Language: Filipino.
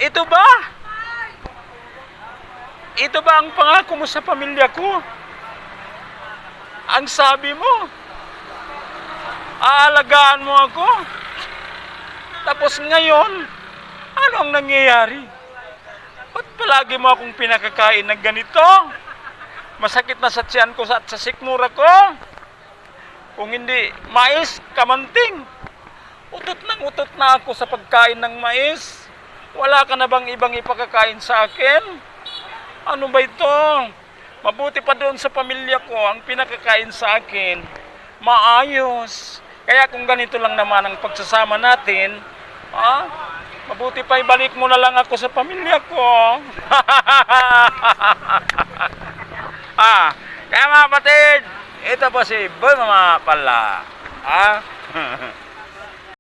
Ito ba? Ito ba ang pangako mo sa pamilya ko? Ang sabi mo, aalagaan mo ako. Tapos ngayon, ano ang nangyayari? Ba't palagi mo akong pinakakain ng ganito? Masakit na sa tiyan ko at sa sikmura ko. Kung hindi mais, kamanting. Utot na ako sa pagkain ng mais. Wala ka na bang ibang ipakakain sa akin? Ano ba ito? Mabuti pa doon sa pamilya ko, ang pinakakain sa akin, maayos. Kaya kung ganito lang naman ang pagsasama natin, mabuti pa ibalik mo na lang ako sa pamilya ko. Kaya mga kapatid, ito po si Boy Mama pala.